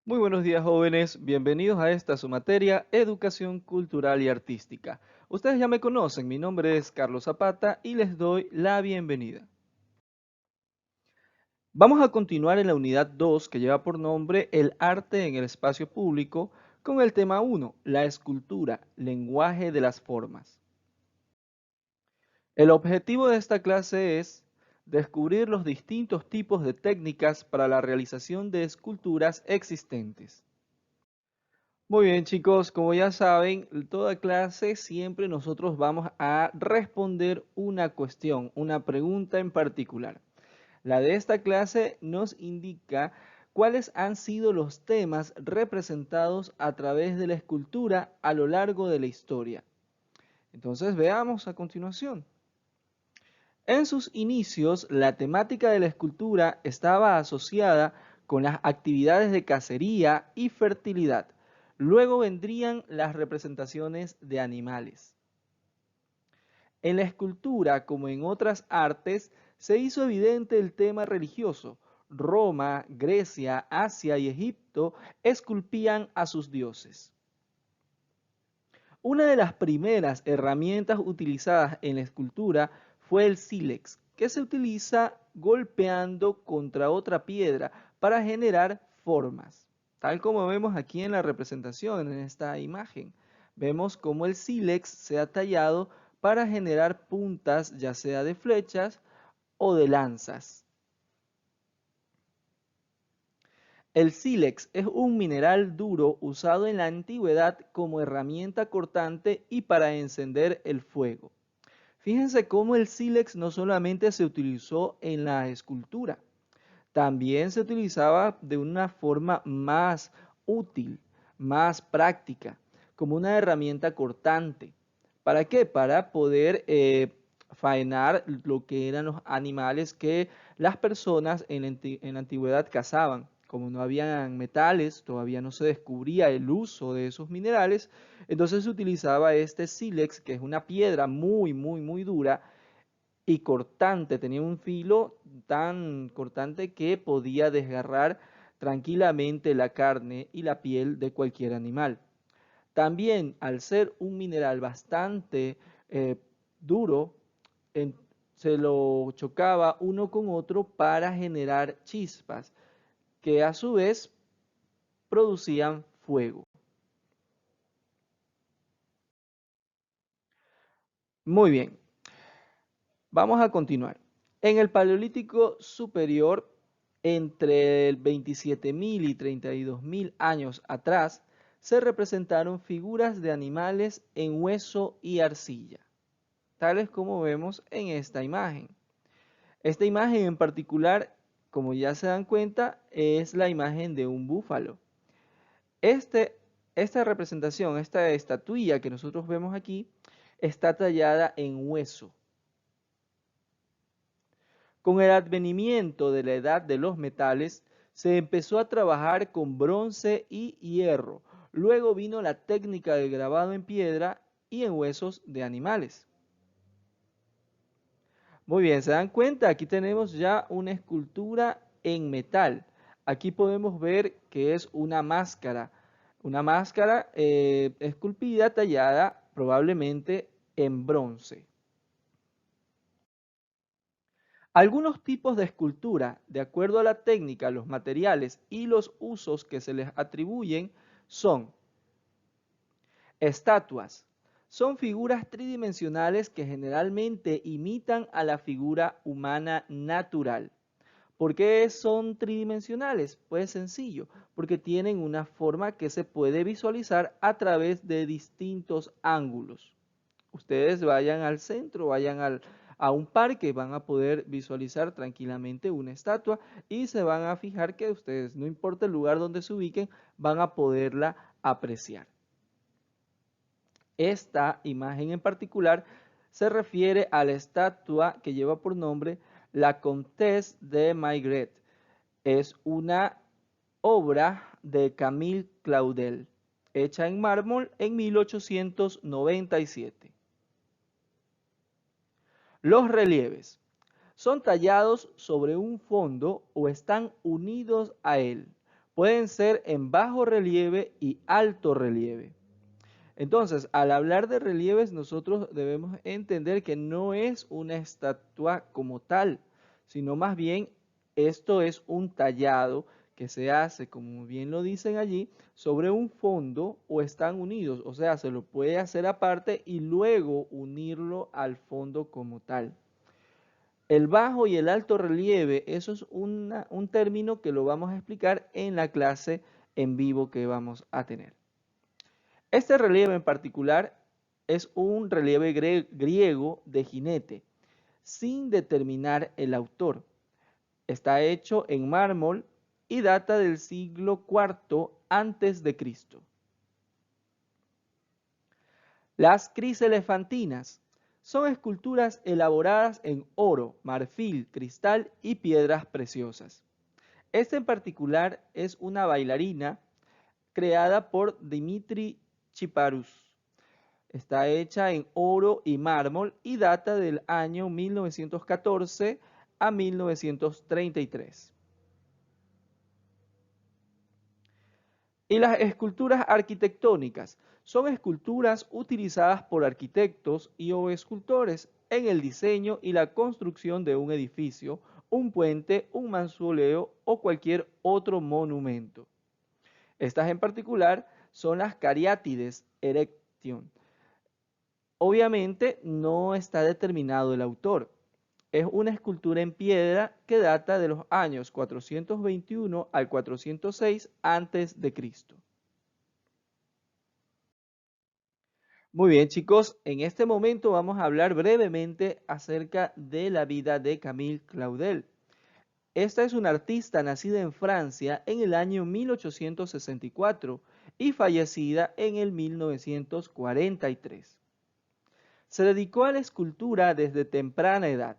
Muy buenos días, jóvenes. Bienvenidos a esta su materia, Educación Cultural y Artística. Ustedes ya me conocen, mi nombre es Carlos Zapata y les doy la bienvenida. Vamos a continuar en la unidad 2 que lleva por nombre El arte en el espacio público con el tema 1, la escultura, lenguaje de las formas. El objetivo de esta clase es descubrir los distintos tipos de técnicas para la realización de esculturas existentes. Muy bien, chicos, como ya saben, toda clase siempre nosotros vamos a responder una cuestión, una pregunta en particular. La de esta clase nos indica cuáles han sido los temas representados a través de la escultura a lo largo de la historia. Entonces, veamos a continuación. En sus inicios, la temática de la escultura estaba asociada con las actividades de cacería y fertilidad. Luego vendrían las representaciones de animales. En la escultura, como en otras artes, se hizo evidente el tema religioso. Roma, Grecia, Asia y Egipto esculpían a sus dioses. Una de las primeras herramientas utilizadas en la escultura fue el sílex, que se utiliza golpeando contra otra piedra para generar formas, tal como vemos aquí en la representación, en esta imagen. Vemos cómo el sílex se ha tallado para generar puntas, ya sea de flechas o de lanzas. El sílex es un mineral duro usado en la antigüedad como herramienta cortante y para encender el fuego. Fíjense cómo el sílex no solamente se utilizó en la escultura, también se utilizaba de una forma más útil, más práctica, como una herramienta cortante. ¿Para qué? Para poder faenar lo que eran los animales que las personas en la antigüedad cazaban. Como no habían metales, todavía no se descubría el uso de esos minerales, entonces se utilizaba este sílex, que es una piedra muy dura, y cortante, tenía un filo tan cortante que podía desgarrar tranquilamente la carne y la piel de cualquier animal. También, al ser un mineral bastante eh, duro, en- se lo chocaba uno con otro para generar chispas, que a su vez producían fuego. Muy bien, vamos a continuar. En el Paleolítico Superior, entre el 27.000 y 32.000 años atrás, se representaron figuras de animales en hueso y arcilla, tales como vemos en esta imagen. Esta imagen en particular, como ya se dan cuenta, es la imagen de un búfalo. Este, esta representación, esta estatuilla que nosotros vemos aquí, está tallada en hueso. Con el advenimiento de la edad de los metales, se empezó a trabajar con bronce y hierro. Luego vino la técnica del grabado en piedra y en huesos de animales. Muy bien, ¿se dan cuenta? Aquí tenemos ya una escultura en metal. Aquí podemos ver que es una máscara esculpida, tallada probablemente en bronce. Algunos tipos de escultura, de acuerdo a la técnica, los materiales y los usos que se les atribuyen, son estatuas. Son figuras tridimensionales que generalmente imitan a la figura humana natural. ¿Por qué son tridimensionales? Pues sencillo, porque tienen una forma que se puede visualizar a través de distintos ángulos. Ustedes vayan al centro, a un parque, van a poder visualizar tranquilamente una estatua y se van a fijar que ustedes, no importa el lugar donde se ubiquen, van a poderla apreciar. Esta imagen en particular se refiere a la estatua que lleva por nombre La Comtesse de Maigret. Es una obra de Camille Claudel, hecha en mármol en 1897. Los relieves son tallados sobre un fondo o están unidos a él. Pueden ser en bajo relieve y alto relieve. Entonces, al hablar de relieves, nosotros debemos entender que no es una estatua como tal, sino más bien esto es un tallado que se hace, como bien lo dicen allí, sobre un fondo o están unidos, o sea, se lo puede hacer aparte y luego unirlo al fondo como tal. El bajo y el alto relieve, eso es un término que lo vamos a explicar en la clase en vivo que vamos a tener. Este relieve en particular es un relieve griego de jinete, sin determinar el autor. Está hecho en mármol y data del siglo IV antes de Cristo. Las criselefantinas son esculturas elaboradas en oro, marfil, cristal y piedras preciosas. Esta en particular es una bailarina creada por Dimitri Chiparus. Está hecha en oro y mármol y data del año 1914 a 1933. Y las esculturas arquitectónicas son esculturas utilizadas por arquitectos y o escultores en el diseño y la construcción de un edificio, un puente, un mausoleo o cualquier otro monumento. Estas en particular son las cariátides erection. Obviamente no está determinado el autor. Es una escultura en piedra que data de los años 421 al 406 antes de Cristo. Muy bien, chicos, en este momento vamos a hablar brevemente acerca de la vida de Camille Claudel. Esta es una artista nacida en Francia en el año 1864 y fallecida en el 1943. Se dedicó a la escultura desde temprana edad.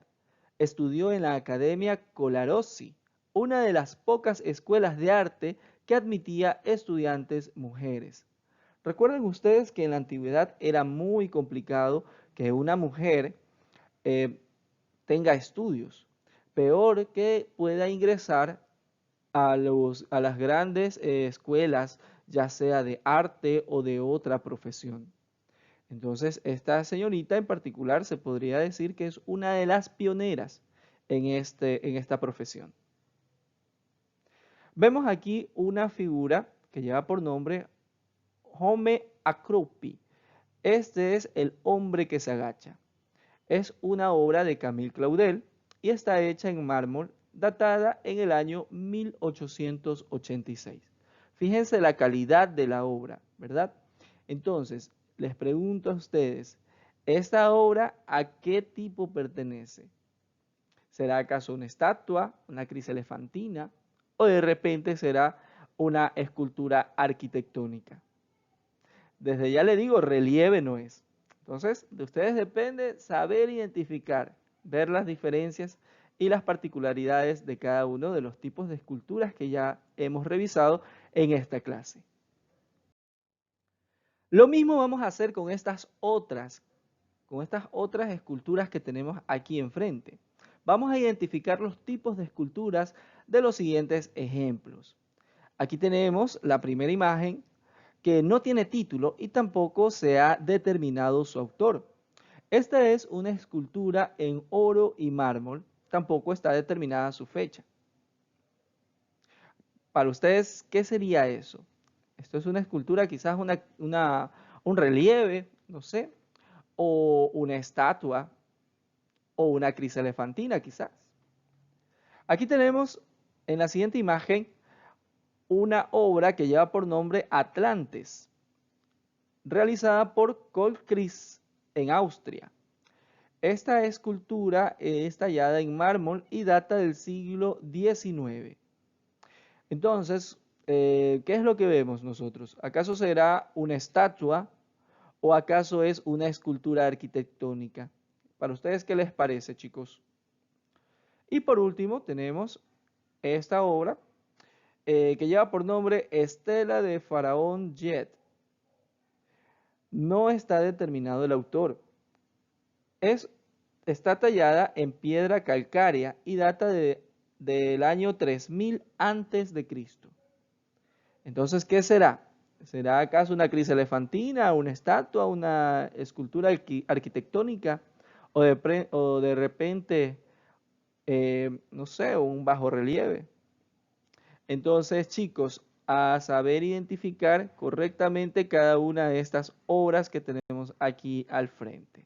Estudió en la Academia Colarossi, una de las pocas escuelas de arte que admitía estudiantes mujeres. Recuerden ustedes que en la antigüedad era muy complicado que una mujer eh, tenga estudios. Peor que pueda ingresar a las grandes escuelas, ya sea de arte o de otra profesión. Entonces, esta señorita en particular se podría decir que es una de las pioneras en esta profesión. Vemos aquí una figura que lleva por nombre Home Acropi. Este es el hombre que se agacha. Es una obra de Camille Claudel y está hecha en mármol, datada en el año 1886. Fíjense la calidad de la obra, ¿verdad? Entonces, les pregunto a ustedes, ¿esta obra a qué tipo pertenece? ¿Será acaso una estatua, una criselefantina o de repente será una escultura arquitectónica? Desde ya le digo, relieve no es. Entonces, de ustedes depende saber identificar, ver las diferencias y las particularidades de cada uno de los tipos de esculturas que ya hemos revisado en esta clase. Lo mismo vamos a hacer con estas otras esculturas que tenemos aquí enfrente. Vamos a identificar los tipos de esculturas de los siguientes ejemplos. Aquí tenemos la primera imagen que no tiene título y tampoco se ha determinado su autor. Esta es una escultura en oro y mármol, tampoco está determinada su fecha. Para ustedes, ¿qué sería eso? Esto es una escultura, quizás un relieve, no sé, o una estatua, o una criselefantina, quizás. Aquí tenemos en la siguiente imagen una obra que lleva por nombre Atlantes, realizada por Kohlkreis en Austria. Esta escultura es tallada en mármol y data del siglo XIX. Entonces, ¿qué es lo que vemos nosotros? ¿Acaso será una estatua o acaso es una escultura arquitectónica? Para ustedes, ¿qué les parece, chicos? Y por último, tenemos esta obra que lleva por nombre Estela de Faraón Jet. No está determinado el autor. Está tallada en piedra calcárea y data del año 3000 antes de Cristo. Entonces, ¿qué será? ¿Será acaso una criselefantina, una estatua, una escultura arquitectónica o de repente, no sé, un bajo relieve? Entonces, chicos, a saber identificar correctamente cada una de estas obras que tenemos aquí al frente.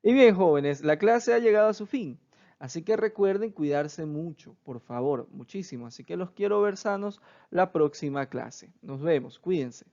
Y bien, jóvenes, la clase ha llegado a su fin. Así que recuerden cuidarse mucho, por favor, muchísimo. Así que los quiero ver sanos la próxima clase. Nos vemos, cuídense.